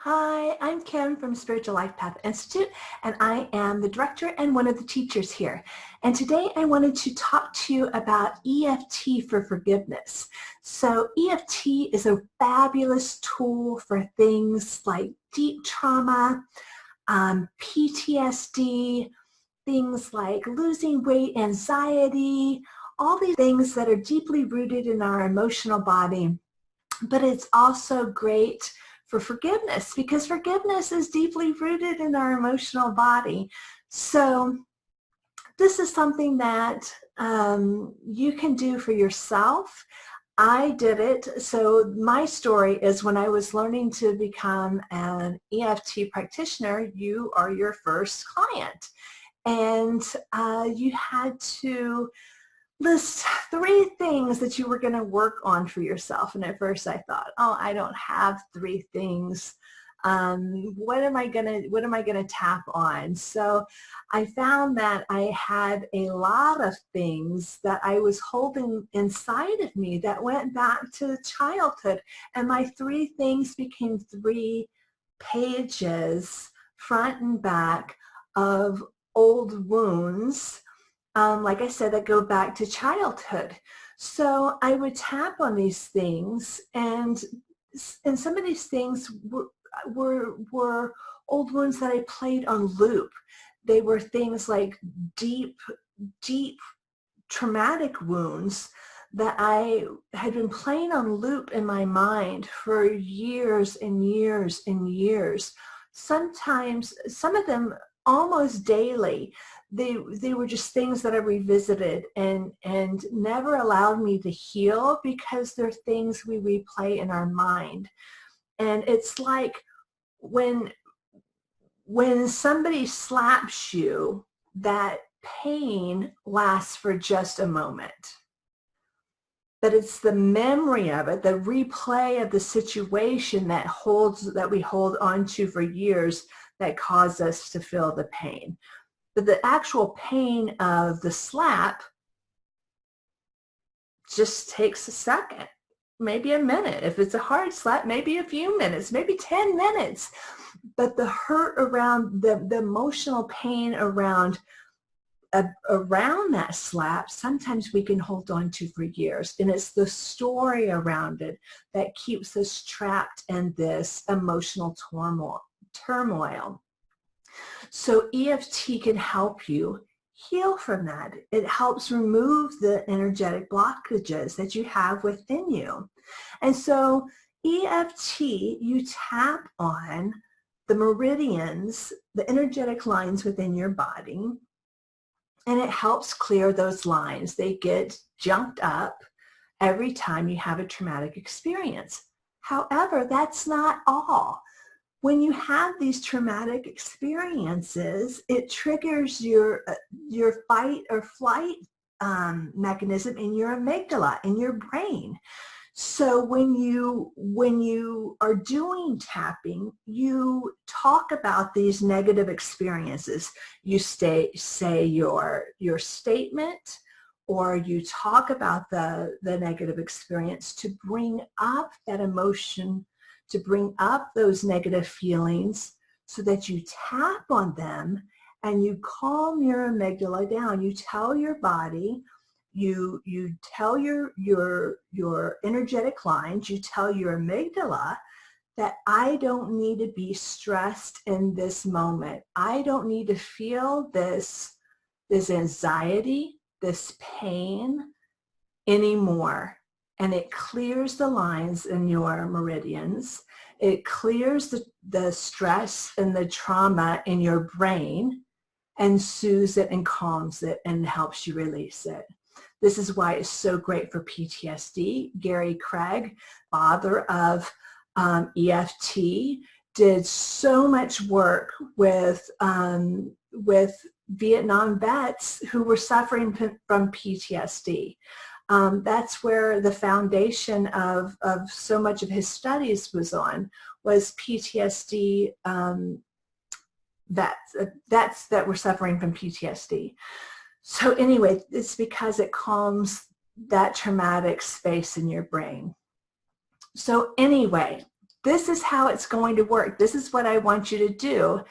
Hi, I'm Kim from Spiritual Life Path Institute, and I am the director and one of the teachers here. And today I wanted to talk to you about EFT for forgiveness. So EFT is a fabulous tool for things like deep trauma, PTSD, things like losing weight, anxiety, all these things that are deeply rooted in our emotional body. But it's also great for forgiveness because forgiveness is deeply rooted in our emotional body. So this is something that you can do for yourself. I did it. So my story is when I was learning to become an EFT practitioner, you are your first client. And you had to list 3 things that you were going to work on for yourself. And at first I thought, oh, I don't have 3 things. What am I gonna tap on? So I found that I had a lot of things that I was holding inside of me that went back to childhood. And my 3 things became 3 pages, front and back, of old wounds, like I said, that go back to childhood. So I would tap on these things, and some of these things were old wounds that I played on loop. They were things like deep traumatic wounds that I had been playing on loop in my mind for years and years and years. Sometimes, some of them almost daily. They were just things that I revisited and never allowed me to heal because they're things we replay in our mind. And it's like when somebody slaps you, that pain lasts for just a moment. But it's the memory of it, the replay of the situation that we hold on to for years that cause us to feel the pain. But the actual pain of the slap just takes a second, maybe a minute. If it's a hard slap, maybe a few minutes, maybe 10 minutes. But the hurt around, the emotional pain around that slap, sometimes we can hold on to for years. And it's the story around it that keeps us trapped in this emotional turmoil. So EFT can help you heal from that. It helps remove the energetic blockages that you have within you. And so EFT, you tap on the meridians, the energetic lines within your body, and it helps clear those lines. They get jumped up every time you have a traumatic experience. However, that's not all. When you have these traumatic experiences, it triggers your fight or flight mechanism in your amygdala, in your brain. So when you are doing tapping, you talk about these negative experiences. You say your statement, or you talk about the negative experience to bring up that emotion, to bring up those negative feelings, so that you tap on them and you calm your amygdala down. You tell your body, you tell your energetic lines, you tell your amygdala that I don't need to be stressed in this moment. I don't need to feel this anxiety, this pain anymore. And it clears the lines in your meridians. It clears the stress and the trauma in your brain and soothes it and calms it and helps you release it. This is why it's so great for PTSD. Gary Craig, author of EFT, did so much work with Vietnam vets who were suffering from PTSD. That's where the foundation of so much of his studies was PTSD vets that were suffering from PTSD. So anyway, it's because it calms that traumatic space in your brain. So anyway, This is how it's going to work. This is what I want you to do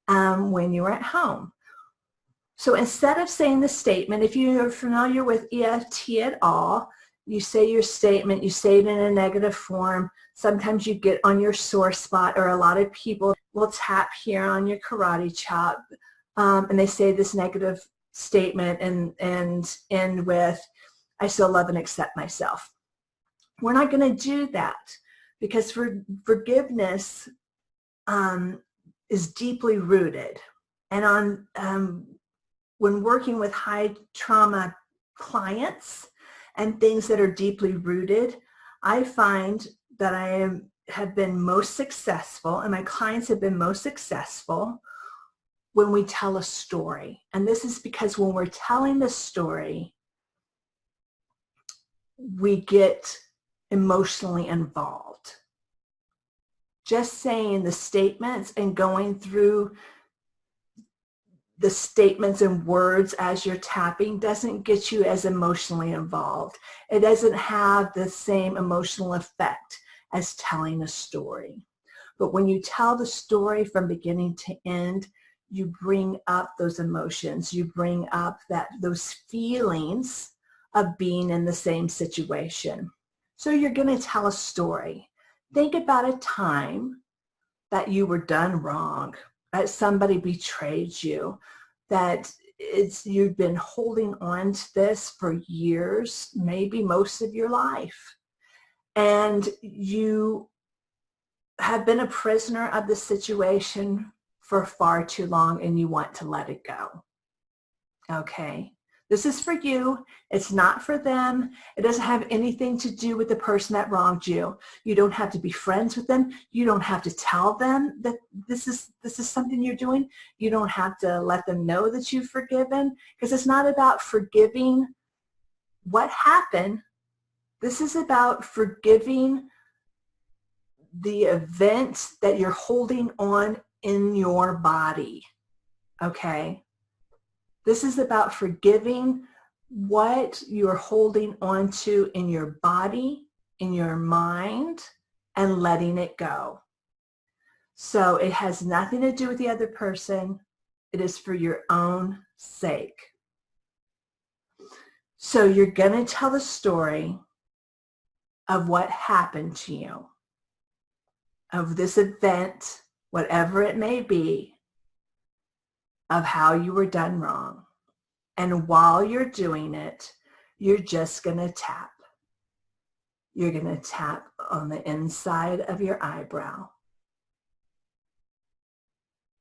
when you're at home. So instead of saying the statement, if you're familiar with EFT at all, you say your statement, you say it in a negative form. Sometimes you get on your sore spot, or a lot of people will tap here on your karate chop, and they say this negative statement and end with, I still love and accept myself. We're not going to do that, because forgiveness is deeply rooted. And when working with high trauma clients and things that are deeply rooted, I find that I have been most successful, and my clients have been most successful when we tell a story. And this is because when we're telling the story, we get emotionally involved. Just saying the statements and going through the statements and words as you're tapping doesn't get you as emotionally involved. It doesn't have the same emotional effect as telling a story. But when you tell the story from beginning to end, you bring up those emotions. You bring up those feelings of being in the same situation. So you're going to tell a story. Think about a time that you were done wrong, that somebody betrayed you, that you've been holding on to this for years, maybe most of your life. And you have been a prisoner of the situation for far too long, and you want to let it go. Okay? This is for you. It's not for them. It doesn't have anything to do with the person that wronged you. You don't have to be friends with them. You don't have to tell them that this is something you're doing. You don't have to let them know that you've forgiven, because it's not about forgiving what happened. This is about forgiving the event that you're holding on in your body. Okay? This is about forgiving what you're holding on to in your body, in your mind, and letting it go. So it has nothing to do with the other person. It is for your own sake. So you're going to tell the story of what happened to you, of this event, whatever it may be, of how you were done wrong. And while you're doing it, you're just going to tap. You're going to tap on the inside of your eyebrow.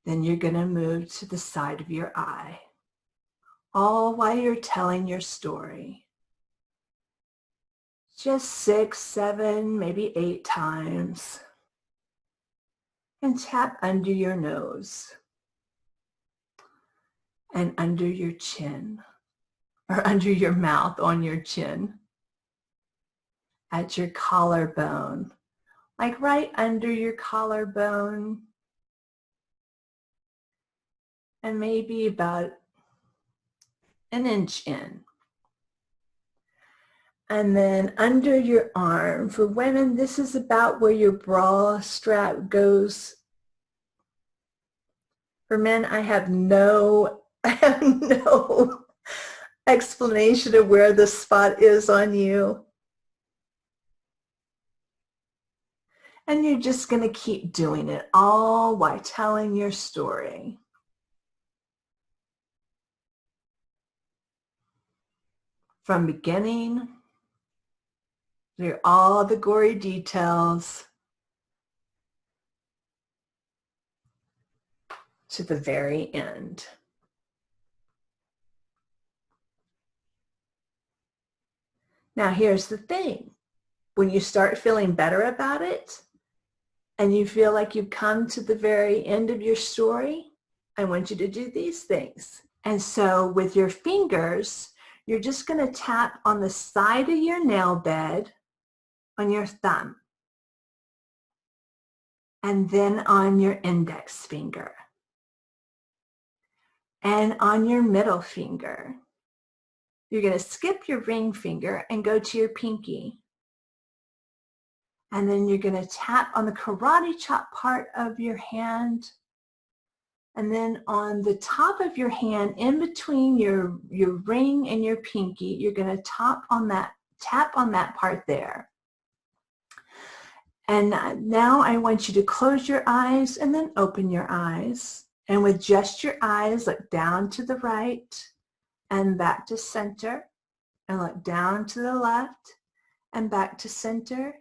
Then you're going to move to the side of your eye, all while you're telling your story. Just 6, 7, maybe 8 times. And tap under your nose and under your chin, or under your mouth on your chin, at your collarbone, like right under your collarbone, and maybe about an inch in. And then under your arm. For women, this is about where your bra strap goes. For men, I have no explanation of where the spot is on you. And you're just going to keep doing it, all while telling your story. From beginning through all the gory details to the very end. Now here's the thing. When you start feeling better about it, and you feel like you've come to the very end of your story, I want you to do these things. And so with your fingers, you're just going to tap on the side of your nail bed on your thumb, and then on your index finger, and on your middle finger. You're going to skip your ring finger and go to your pinky. And then you're going to tap on the karate chop part of your hand. And then on the top of your hand, in between your ring and your pinky, you're going to tap on that part there. And now I want you to close your eyes and then open your eyes. And with just your eyes, look down to the right and back to center. And look down to the left and back to center.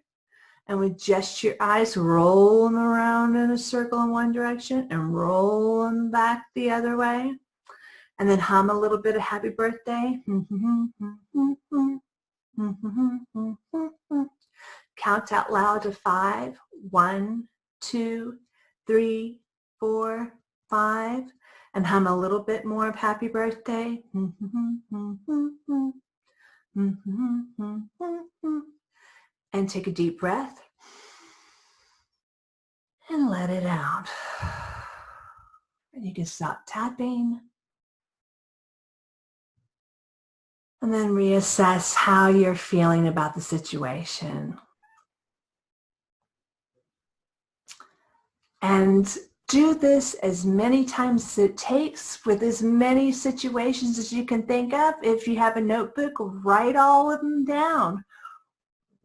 And with just your eyes, roll them around in a circle in one direction and roll them back the other way. And then hum a little bit of happy birthday. Count out loud to 5. 1, 2, 3, 4, 5. And hum a little bit more of happy birthday. And take a deep breath and let it out. And you can stop tapping. And then reassess how you're feeling about the situation. And do this as many times as it takes with as many situations as you can think of. If you have a notebook, write all of them down.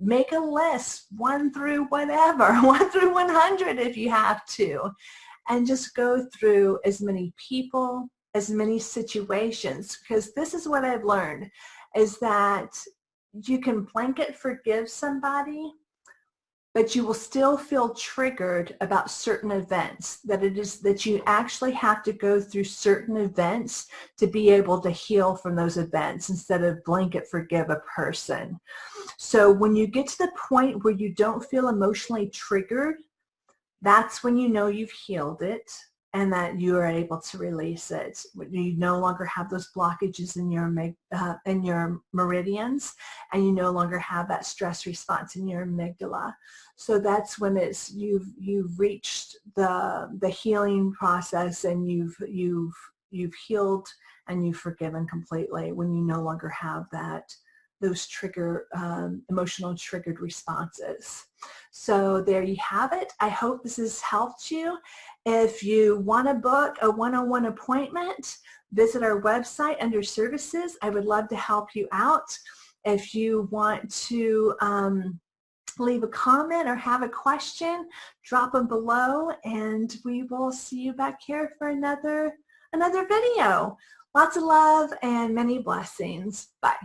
Make a list, 1 through whatever, 1 through 100 if you have to. And just go through as many people, as many situations, because this is what I've learned, is that you can blanket forgive somebody, but you will still feel triggered about certain events, that you actually have to go through certain events to be able to heal from those events instead of blanket forgive a person. So when you get to the point where you don't feel emotionally triggered, that's when you know you've healed it and that you are able to release it. You no longer have those blockages in your meridians, and you no longer have that stress response in your amygdala. So that's when you've reached the healing process, and you've healed and you've forgiven completely, when you no longer have those emotional triggered responses. So there you have it. I hope this has helped you. If you want to book a one-on-one appointment, visit our website under services. I would love to help you out. If you want to leave a comment or have a question, drop them below, and we will see you back here for another video. Lots of love and many blessings. Bye.